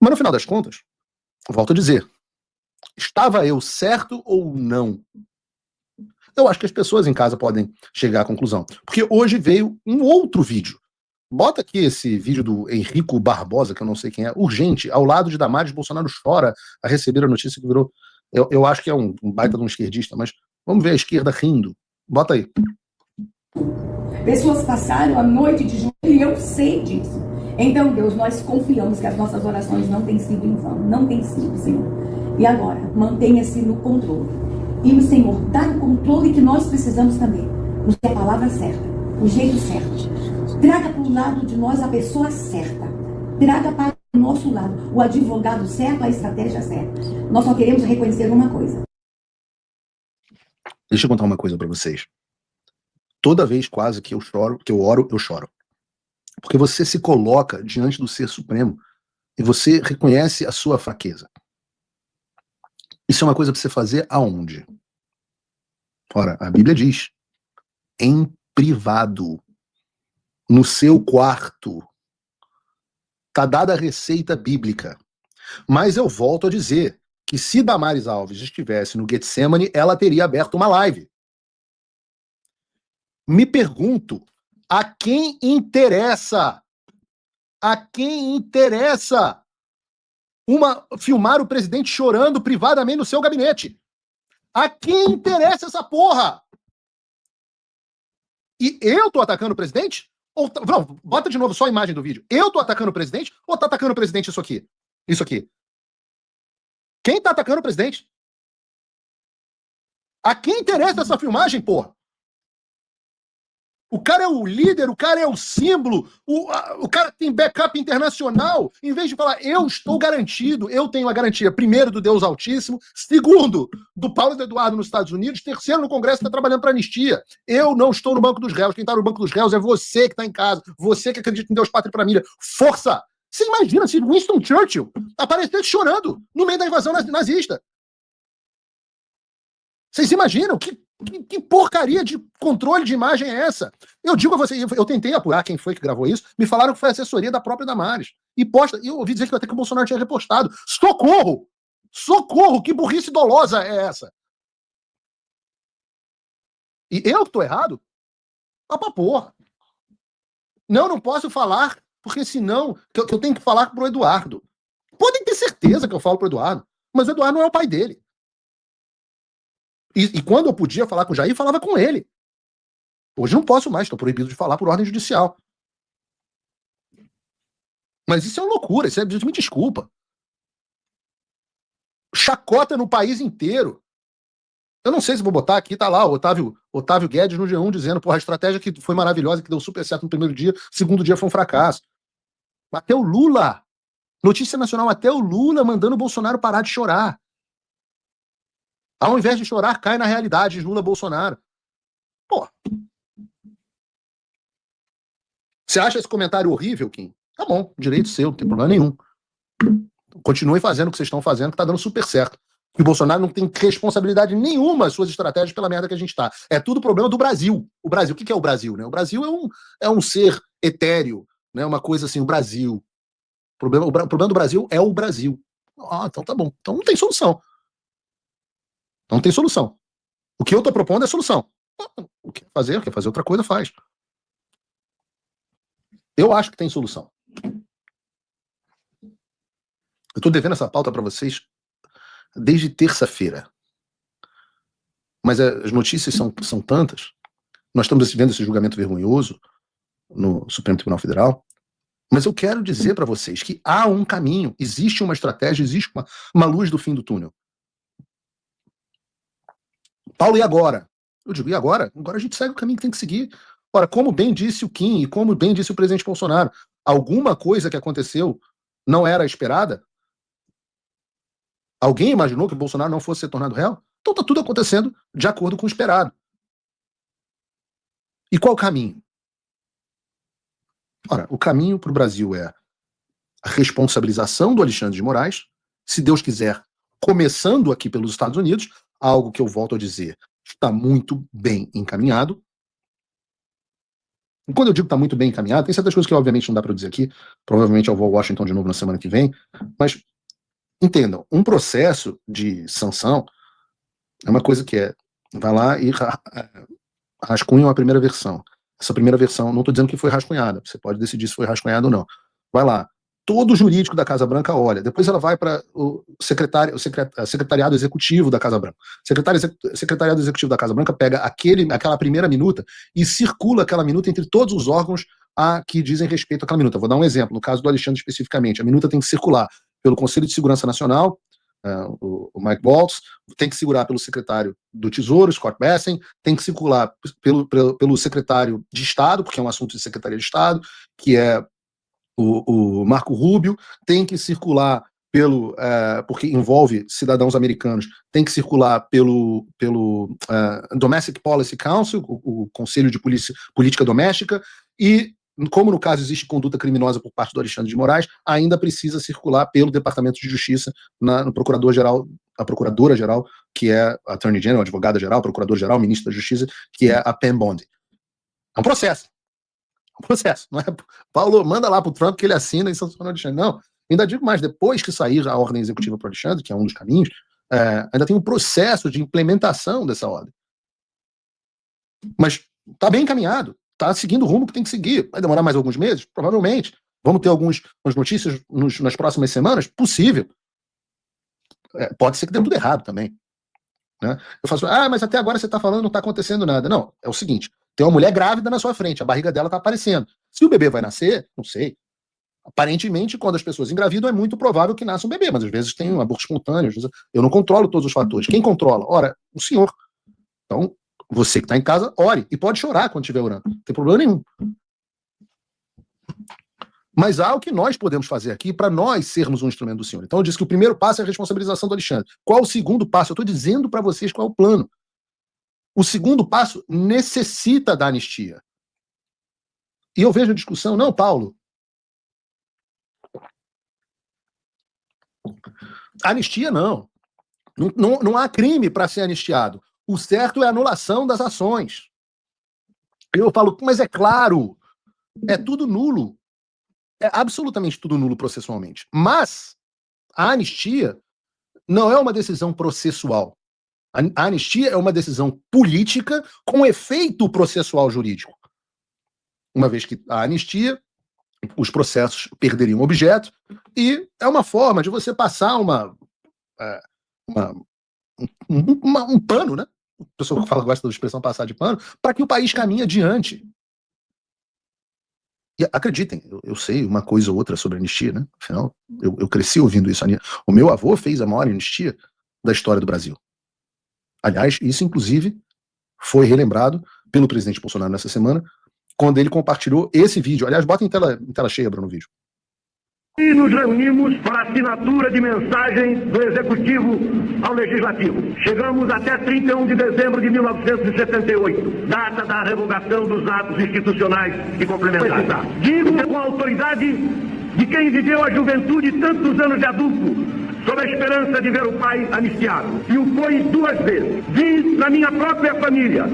Mas no final das contas, volto a dizer, estava eu certo ou não? Eu acho que as pessoas em casa podem chegar à conclusão. Porque hoje veio um outro vídeo. Bota aqui esse vídeo do Henrico Barbosa, que eu não sei quem é, urgente, ao lado de Damares, Bolsonaro chora a receber a notícia que virou. Eu acho que é um baita de um esquerdista, mas vamos ver a esquerda rindo. Bota aí. Pessoas passaram a noite de julho e eu sei disso. Então, Deus, nós confiamos que as nossas orações não têm sido em vão. Não têm sido, Senhor. E agora, mantenha-se no controle. E o Senhor dá o controle que nós precisamos também. Nos dê a palavra certa, o jeito certo. Traga para o lado de nós a pessoa certa. Traga para o nosso lado o advogado certo, a estratégia certa. Nós só queremos reconhecer uma coisa. Deixa eu contar uma coisa para vocês. Toda vez quase que eu choro, que eu oro, eu choro. Porque você se coloca diante do Ser Supremo e você reconhece a sua fraqueza. Isso é uma coisa para você fazer aonde? Ora, a Bíblia diz, em privado, no seu quarto. Tá dada a receita bíblica. Mas eu volto a dizer que se Damares Alves estivesse no Getsemane, ela teria aberto uma live. Me pergunto, a quem interessa? A quem interessa filmar o presidente chorando privadamente no seu gabinete? A quem interessa essa porra? E eu tô atacando o presidente? Não, bota de novo só a imagem do vídeo. Eu tô atacando o presidente ou tá atacando o presidente isso aqui? Isso aqui. Quem tá atacando o presidente? A quem interessa essa filmagem, porra? O cara é o líder, o cara é o símbolo, o cara tem backup internacional. Em vez de falar, eu estou garantido, eu tenho a garantia, primeiro, do Deus Altíssimo, segundo, do Paulo Eduardo nos Estados Unidos, terceiro, no Congresso que está trabalhando para anistia. Eu não estou no banco dos réus. Quem está no banco dos réus é você que está em casa, você que acredita em Deus, pátria e família. Força! Você imagina se Winston Churchill aparecesse chorando no meio da invasão nazista? Vocês imaginam? Que porcaria de controle de imagem é essa? Eu digo a vocês, eu tentei apurar quem foi que gravou isso, me falaram que foi a assessoria da própria Damares. E eu ouvi dizer que até que o Bolsonaro tinha repostado. Socorro! Socorro! Que burrice dolosa é essa? E eu que tô errado? Ah, pra porra. Não posso falar, porque senão que eu tenho que falar pro Eduardo. Podem ter certeza que eu falo pro Eduardo, mas o Eduardo não é o pai dele. E quando eu podia falar com o Jair, falava com ele. Hoje não posso mais, estou proibido de falar por ordem judicial. Mas isso é uma loucura, isso me desculpa. Chacota no país inteiro. Eu não sei se vou botar aqui, tá lá o Otávio Guedes no G1 dizendo, porra, a estratégia que foi maravilhosa, que deu super certo no primeiro dia, segundo dia foi um fracasso. Até o Lula, notícia nacional, até o Lula mandando o Bolsonaro parar de chorar. Ao invés de chorar, cai na realidade, Lula-Bolsonaro. Pô. Você acha esse comentário horrível, Kim? Tá bom, direito seu, não tem problema nenhum. Continuem fazendo o que vocês estão fazendo, que tá dando super certo. Que o Bolsonaro não tem responsabilidade nenhuma as suas estratégias pela merda que a gente tá. É tudo problema do Brasil. O Brasil, o que é o Brasil? Né? O Brasil é um ser etéreo, né? Uma coisa assim, o Brasil. O problema do Brasil é o Brasil. Ah, então tá bom. Então não tem solução. Não tem solução. O que eu tô propondo é solução. O que fazer? Quer fazer outra coisa, faz. Eu acho que tem solução. Eu tô devendo essa pauta para vocês desde terça-feira. Mas as notícias são tantas. Nós estamos vendo esse julgamento vergonhoso no Supremo Tribunal Federal. Mas eu quero dizer para vocês que há um caminho, existe uma estratégia, existe uma luz do fim do túnel. Paulo, e agora? Eu digo, e agora? Agora a gente segue o caminho que tem que seguir. Ora, como bem disse o Kim e como bem disse o presidente Bolsonaro, alguma coisa que aconteceu não era esperada? Alguém imaginou que o Bolsonaro não fosse ser tornado réu? Então está tudo acontecendo de acordo com o esperado. E qual o caminho? Ora, o caminho para o Brasil é a responsabilização do Alexandre de Moraes, se Deus quiser, começando aqui pelos Estados Unidos, algo que eu volto a dizer, está muito bem encaminhado. E quando eu digo que está muito bem encaminhado, tem certas coisas que obviamente não dá para dizer aqui, provavelmente eu vou a Washington de novo na semana que vem, mas entendam, um processo de sanção é uma coisa que vai lá e rascunham a primeira versão. Essa primeira versão, não estou dizendo que foi rascunhada, você pode decidir se foi rascunhada ou não. Vai lá, todo o jurídico da Casa Branca olha, depois ela vai para o secretariado executivo da Casa Branca. O secretariado executivo da Casa Branca pega aquela primeira minuta e circula aquela minuta entre todos os órgãos que dizem respeito àquela minuta. Vou dar um exemplo, no caso do Alexandre especificamente, a minuta tem que circular pelo Conselho de Segurança Nacional, o Mike Waltz, tem que segurar pelo secretário do Tesouro, Scott Bessent, tem que circular pelo secretário de Estado, porque é um assunto de Secretaria de Estado, que é o Marco Rubio, tem que circular porque envolve cidadãos americanos, tem que circular pelo Domestic Policy Council, o Conselho de Política Doméstica, e como no caso existe conduta criminosa por parte do Alexandre de Moraes, ainda precisa circular pelo Departamento de Justiça, no Procurador-Geral, a Procuradora-Geral, que é a Attorney General, Advogada-Geral, Procurador-Geral, Ministro da Justiça, que é a Pam Bondi. É um processo. Não é? Paulo, manda lá para o Trump que ele assina e sanciona o Alexandre. Não, ainda digo mais, depois que sair a ordem executiva para o Alexandre, que é um dos caminhos, ainda tem um processo de implementação dessa ordem. Mas está bem encaminhado, está seguindo o rumo que tem que seguir. Vai demorar mais alguns meses? Provavelmente. Vamos ter algumas notícias nas próximas semanas? Possível. Pode ser que dê tudo errado também. Né? Eu faço, mas até agora você está falando, não está acontecendo nada. Não, é o seguinte, tem uma mulher grávida na sua frente, a barriga dela está aparecendo. Se o bebê vai nascer, não sei. Aparentemente, quando as pessoas engravidam, é muito provável que nasça um bebê, mas às vezes tem um aborto espontâneo. Eu não controlo todos os fatores. Quem controla? Ora, o senhor. Então, você que está em casa, ore. E pode chorar quando estiver orando. Não tem problema nenhum. Mas há o que nós podemos fazer aqui para nós sermos um instrumento do Senhor. Então eu disse que o primeiro passo é a responsabilização do Alexandre. Qual o segundo passo? Eu estou dizendo para vocês qual é o plano. O segundo passo necessita da anistia. E eu vejo a discussão, não, Paulo. Anistia não. Não há crime para ser anistiado. O certo é a anulação das ações. Eu falo, mas é claro, é tudo nulo. É absolutamente tudo nulo processualmente. Mas a anistia não é uma decisão processual. A anistia é uma decisão política com efeito processual jurídico. Uma vez que a anistia, os processos perderiam objeto, e é uma forma de você passar um pano, né? A pessoa que gosta da expressão passar de pano, para que o país caminhe adiante. E acreditem, eu sei uma coisa ou outra sobre anistia, né? Afinal, eu cresci ouvindo isso. O meu avô fez a maior anistia da história do Brasil. Aliás, isso inclusive foi relembrado pelo presidente Bolsonaro nessa semana, quando ele compartilhou esse vídeo. Aliás, bota em tela cheia, Bruno, o vídeo. E nos reunimos para assinatura de mensagem do Executivo ao Legislativo. Chegamos até 31 de dezembro de 1978, data da revogação dos atos institucionais e complementares. Digo com a autoridade de quem viveu a juventude tantos anos de adulto, sob a esperança de ver o pai anistiado. E o foi 2 vezes. Vi na minha própria família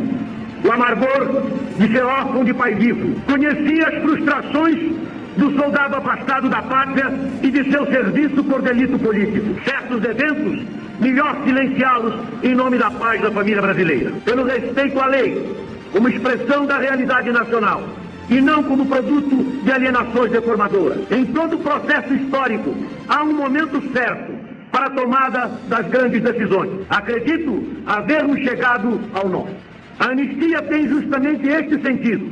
o amargor de ser órfão de pai vivo. Conheci as frustrações do soldado afastado da pátria e de seu serviço por delito político. Certos eventos, melhor silenciá-los em nome da paz da família brasileira. Pelo respeito à lei, como expressão da realidade nacional, e não como produto de alienações deformadoras. Em todo o processo histórico, há um momento certo para a tomada das grandes decisões. Acredito havermos chegado ao nosso. A anistia tem justamente este sentido,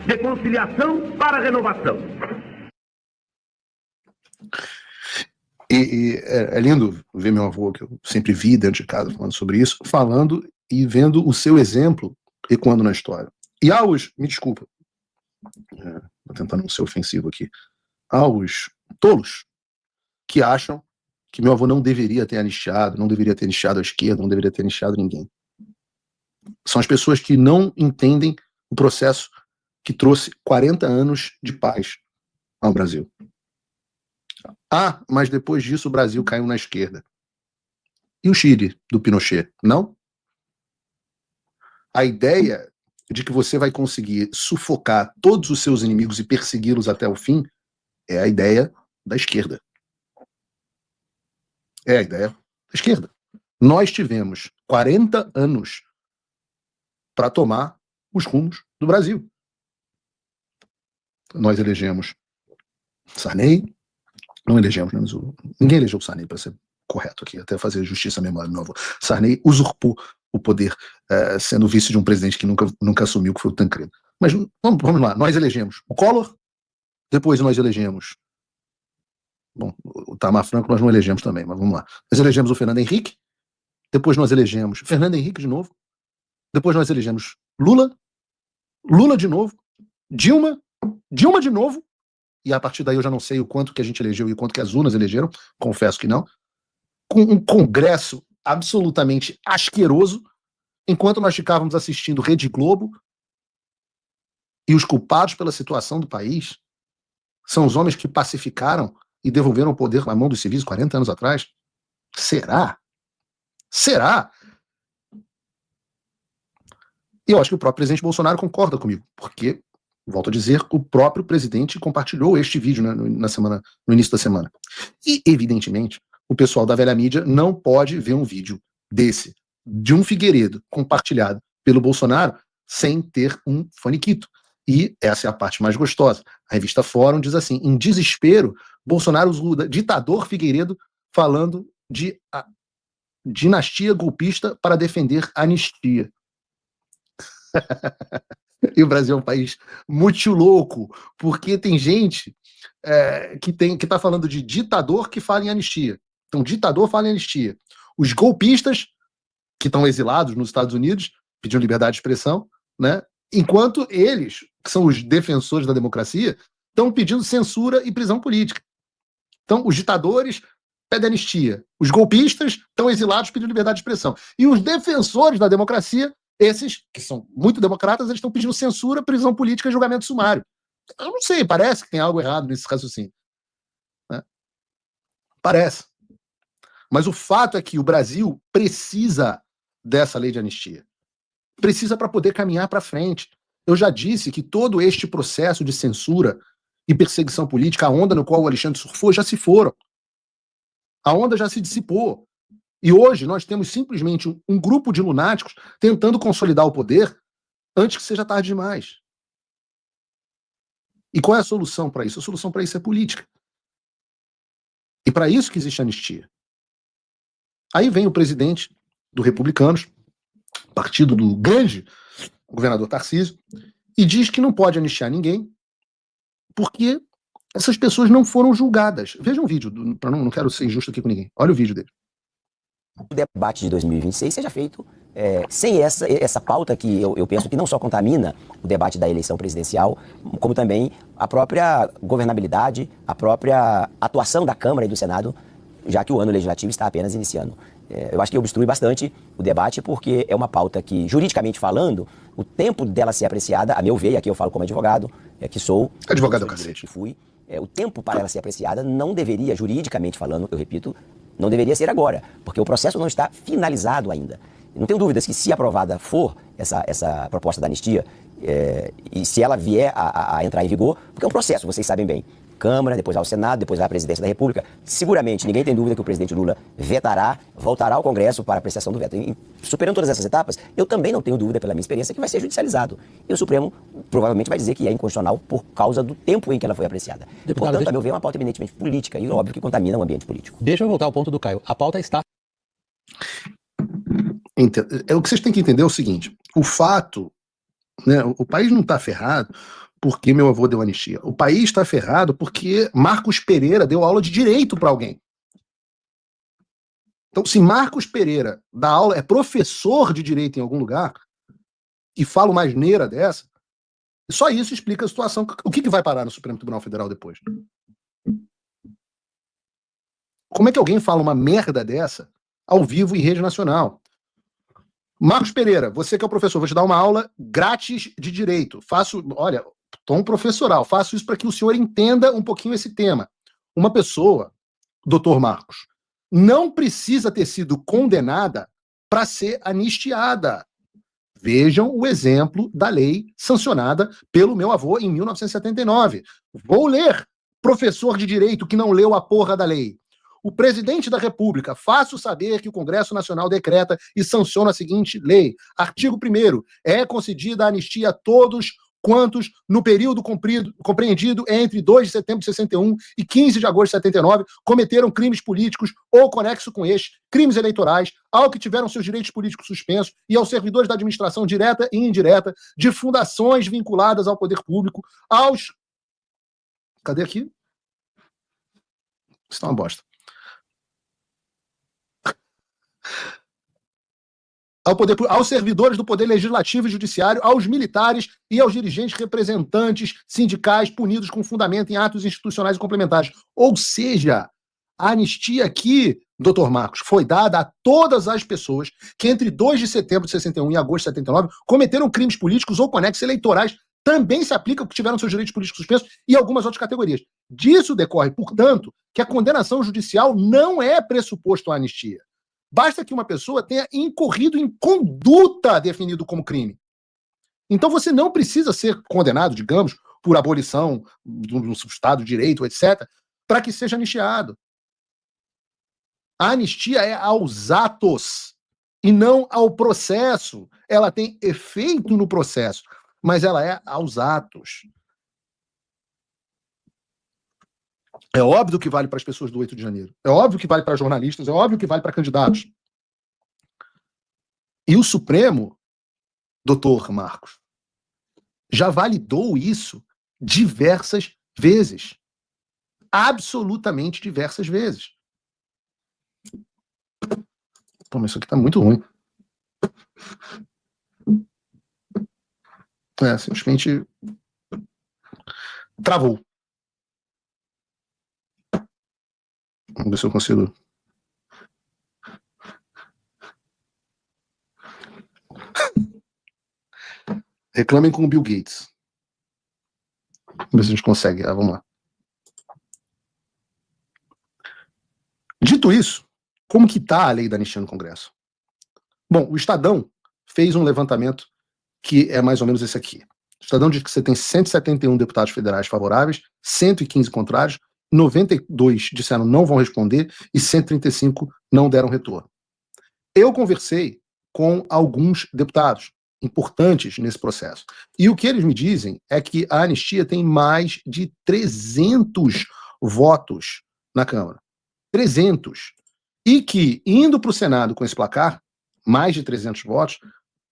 de conciliação para renovação. E é lindo ver meu avô, que eu sempre vi dentro de casa falando sobre isso, falando e vendo o seu exemplo ecoando na história. E me desculpa, vou tentar não ser ofensivo aqui, aos tolos que acham que meu avô não deveria ter anistiado a esquerda, não deveria ter anistiado ninguém. São as pessoas que não entendem o processo que trouxe 40 anos de paz ao Brasil. Mas depois disso o Brasil caiu na esquerda. E o Chile, do Pinochet, não? A ideia de que você vai conseguir sufocar todos os seus inimigos e persegui-los até o fim é a ideia da esquerda. É a ideia da esquerda. Nós tivemos 40 anos para tomar os rumos do Brasil. Nós elegemos Sarney, não elegemos, né, ninguém elegeu o Sarney, para ser correto aqui, até fazer justiça à memória de novo. Sarney usurpou o poder, sendo vice de um presidente que nunca assumiu, que foi o Tancredo. Mas vamos lá, nós elegemos o Collor, depois nós elegemos, bom, o Tamar Franco nós não elegemos também, mas vamos lá. Nós elegemos o Fernando Henrique, depois nós elegemos Fernando Henrique de novo, depois nós elegemos Lula de novo, Dilma de novo, e a partir daí eu já não sei o quanto que a gente elegeu e o quanto que as urnas elegeram, confesso que não, com um congresso absolutamente asqueroso, enquanto nós ficávamos assistindo Rede Globo, e os culpados pela situação do país são os homens que pacificaram e devolveram o poder na mão dos civis 40 anos atrás. Será? Será? E eu acho que o próprio presidente Bolsonaro concorda comigo, porque, volto a dizer, o próprio presidente compartilhou este vídeo, né, no início da semana. E, evidentemente, o pessoal da velha mídia não pode ver um vídeo desse, de um Figueiredo, compartilhado pelo Bolsonaro, sem ter um faniquito. E essa é a parte mais gostosa. A revista Fórum diz assim: em desespero, Bolsonaro usa ditador Figueiredo falando de dinastia golpista para defender a anistia. E o Brasil é um país muito louco, porque tem gente que está falando de ditador que fala em anistia. Então, ditador fala em anistia. Os golpistas, que estão exilados nos Estados Unidos, pedindo liberdade de expressão, né? Enquanto eles, que são os defensores da democracia, estão pedindo censura e prisão política. Então, os ditadores pedem anistia. Os golpistas estão exilados pedindo liberdade de expressão. E os defensores da democracia, esses, que são muito democratas, eles estão pedindo censura, prisão política e julgamento sumário. Eu não sei, parece que tem algo errado nesse raciocínio. Né? Parece. Mas o fato é que o Brasil precisa dessa lei de anistia. Precisa para poder caminhar para frente. Eu já disse que todo este processo de censura e perseguição política, a onda no qual o Alexandre surfou, já se foram. A onda já se dissipou. E hoje nós temos simplesmente um grupo de lunáticos tentando consolidar o poder antes que seja tarde demais. E qual é a solução para isso? A solução para isso é política. E para isso que existe anistia. Aí vem o presidente do Republicanos, partido do grande governador Tarcísio, e diz que não pode anistiar ninguém porque essas pessoas não foram julgadas. Veja um vídeo, não quero ser injusto aqui com ninguém. Olha o vídeo dele. O debate de 2026 seja feito sem essa pauta que eu penso que não só contamina o debate da eleição presidencial, como também a própria governabilidade, a própria atuação da Câmara e do Senado, já que o ano legislativo está apenas iniciando. Eu acho que obstrui bastante o debate porque é uma pauta que, juridicamente falando, o tempo dela ser apreciada, a meu ver, e aqui eu falo como advogado, que sou... Advogado cacete. Fui, o tempo para ela ser apreciada não deveria, juridicamente falando, eu repito, não deveria ser agora, porque o processo não está finalizado ainda. Não tenho dúvidas que, se aprovada for essa proposta da anistia, e se ela vier a entrar em vigor, porque é um processo, vocês sabem bem, Câmara, depois ao Senado, depois à Presidência da República, seguramente, ninguém tem dúvida que o presidente Lula vetará, voltará ao Congresso para apreciação do veto. E, superando todas essas etapas, eu também não tenho dúvida, pela minha experiência, que vai ser judicializado. E o Supremo provavelmente vai dizer que é inconstitucional por causa do tempo em que ela foi apreciada. Deputado, portanto, a meu ver, é uma pauta eminentemente política e, óbvio, que contamina o ambiente político. Deixa eu voltar ao ponto do Caio. A pauta está... O que vocês têm que entender é o seguinte: o fato, né, o país não está ferrado porque meu avô deu anistia. O país está ferrado porque Marcos Pereira deu aula de direito para alguém. Então, se Marcos Pereira dá aula, é professor de direito em algum lugar, e fala uma asneira dessa, só isso explica a situação. O que vai parar no Supremo Tribunal Federal depois? Como é que alguém fala uma merda dessa ao vivo em rede nacional? Marcos Pereira, você que é o professor, vou te dar uma aula grátis de direito. Olha, tom professoral, faço isso para que o senhor entenda um pouquinho esse tema. Uma pessoa, doutor Marcos, não precisa ter sido condenada para ser anistiada. Vejam o exemplo da lei sancionada pelo meu avô em 1979. Vou ler, professor de direito que não leu a porra da lei. O presidente da República, faço saber que o Congresso Nacional decreta e sanciona a seguinte lei. Artigo 1º. É concedida a anistia a todos quantos, no período compreendido entre 2 de setembro de 61 e 15 de agosto de 79, cometeram crimes políticos ou conexo com estes, crimes eleitorais, ao que tiveram seus direitos políticos suspensos e aos servidores da administração direta e indireta, de fundações vinculadas ao poder público, aos... Cadê aqui? Isso tá uma bosta. Aos servidores do Poder Legislativo e Judiciário, aos militares e aos dirigentes representantes sindicais punidos com fundamento em atos institucionais e complementares. Ou seja, a anistia aqui, doutor Marcos, foi dada a todas as pessoas que entre 2 de setembro de 61 e agosto de 79 cometeram crimes políticos ou conexos eleitorais. Também se aplica que tiveram seus direitos políticos suspensos e algumas outras categorias. Disso decorre, portanto, que a condenação judicial não é pressuposto à anistia. Basta que uma pessoa tenha incorrido em conduta definido como crime. Então você não precisa ser condenado, digamos, por abolição do Estado de Direito, etc., para que seja anistiado. A anistia é aos atos e não ao processo. Ela tem efeito no processo, mas ela é aos atos. É óbvio que vale para as pessoas do 8 de janeiro. É óbvio que vale para jornalistas, é óbvio que vale para candidatos. E o Supremo, doutor Marcos, já validou isso diversas vezes. Absolutamente diversas vezes. Pô, mas isso aqui tá muito ruim. Simplesmente travou. Vamos ver se eu consigo. Reclamem com o Bill Gates. Vamos ver se a gente consegue. Vamos lá. Dito isso, como que está a lei da anistia no Congresso? Bom, o Estadão fez um levantamento que é mais ou menos esse aqui. O Estadão diz que você tem 171 deputados federais favoráveis, 115 contrários, 92 disseram não vão responder e 135 não deram retorno. Eu conversei com alguns deputados importantes nesse processo. E o que eles me dizem é que a anistia tem mais de 300 votos na Câmara. 300. E que, indo para o Senado com esse placar, mais de 300 votos,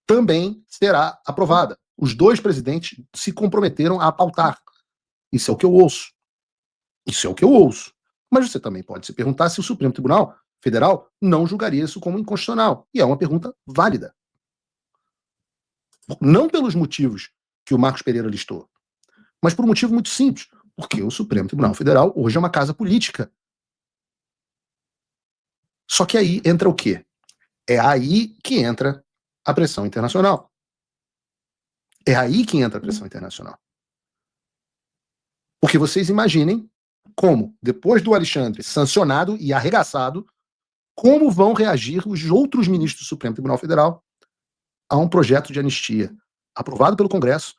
também será aprovada. Os dois presidentes se comprometeram a pautar. Isso é o que eu ouço. Isso é o que eu ouço. Mas você também pode se perguntar se o Supremo Tribunal Federal não julgaria isso como inconstitucional. E é uma pergunta válida. Não pelos motivos que o Marcos Pereira listou, mas por um motivo muito simples. Porque o Supremo Tribunal Federal hoje é uma casa política. Só que aí entra o quê? É aí que entra a pressão internacional. É aí que entra a pressão internacional. Porque vocês imaginem como, depois do Alexandre sancionado e arregaçado, como vão reagir os outros ministros do Supremo Tribunal Federal a um projeto de anistia aprovado pelo Congresso,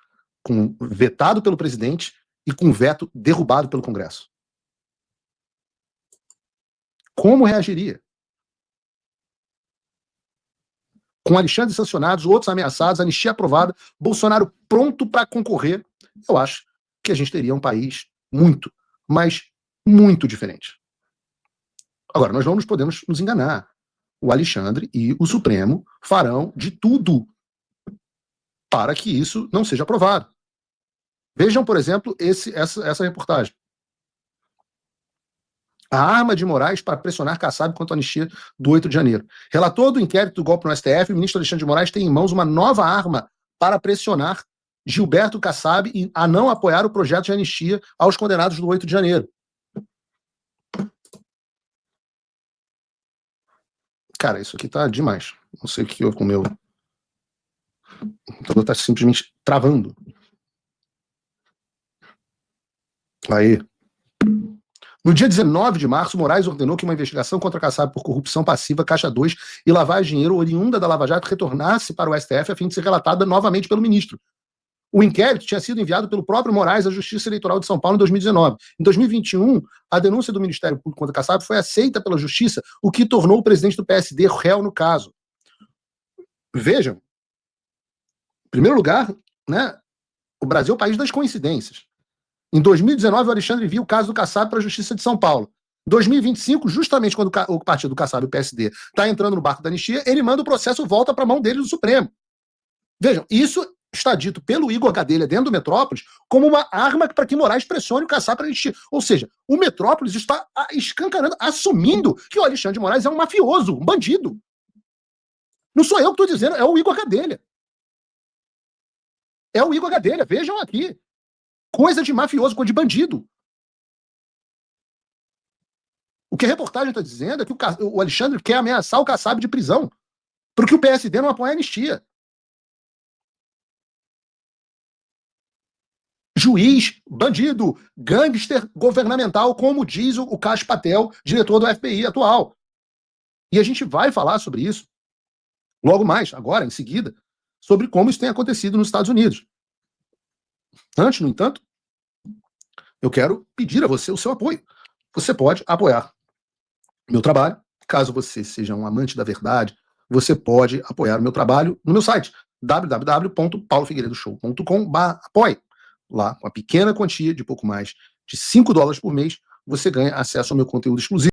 vetado pelo presidente e com veto derrubado pelo Congresso. Como reagiria? Com Alexandre sancionados, outros ameaçados, anistia aprovada, Bolsonaro pronto para concorrer, eu acho que a gente teria um país muito, mas muito diferente. Agora, nós não podemos nos enganar. O Alexandre e o Supremo farão de tudo para que isso não seja aprovado. Vejam, por exemplo, essa reportagem. A arma de Moraes para pressionar Kassab quanto à anistia do 8 de janeiro. Relator do inquérito do golpe no STF, o ministro Alexandre de Moraes tem em mãos uma nova arma para pressionar Gilberto Kassab a não apoiar o projeto de anistia aos condenados do 8 de janeiro. Cara, isso aqui tá demais. Não sei o que houve com o meu... O computador tá simplesmente travando. Aí. No dia 19 de março, Moraes ordenou que uma investigação contra Kassab por corrupção passiva, Caixa 2 e lavagem de dinheiro oriunda da Lava Jato retornasse para o STF a fim de ser relatada novamente pelo ministro. O inquérito tinha sido enviado pelo próprio Moraes à Justiça Eleitoral de São Paulo em 2019. Em 2021, a denúncia do Ministério Público contra Kassab foi aceita pela Justiça, o que tornou o presidente do PSD réu no caso. Vejam, em primeiro lugar, né, o Brasil é o país das coincidências. Em 2019, o Alexandre envia o caso do Kassab para a Justiça de São Paulo. Em 2025, justamente quando o partido do Kassab, o PSD, está entrando no barco da anistia, ele manda o processo volta para a mão dele do Supremo. Vejam, isso está dito pelo Igor Gadelha dentro do Metrópolis como uma arma para que Moraes pressione o Kassab para anistia. Ou seja, o Metrópolis está escancarando, assumindo que o Alexandre de Moraes é um mafioso, um bandido. Não sou eu que estou dizendo, é o Igor Gadelha. É o Igor Gadelha, vejam aqui. Coisa de mafioso, coisa de bandido. O que a reportagem está dizendo é que o Alexandre quer ameaçar o Kassab de prisão, porque o PSD não apoia a anistia. Juiz, bandido, gangster governamental, como diz o Kash Patel, diretor do FBI atual. E a gente vai falar sobre isso logo mais, agora, em seguida, sobre como isso tem acontecido nos Estados Unidos. Antes, no entanto, eu quero pedir a você o seu apoio. Você pode apoiar meu trabalho. Caso você seja um amante da verdade, você pode apoiar o meu trabalho no meu site, www.paulofigueiredoshow.com/apoie. Lá, com a pequena quantia de pouco mais de $5 por mês, você ganha acesso ao meu conteúdo exclusivo.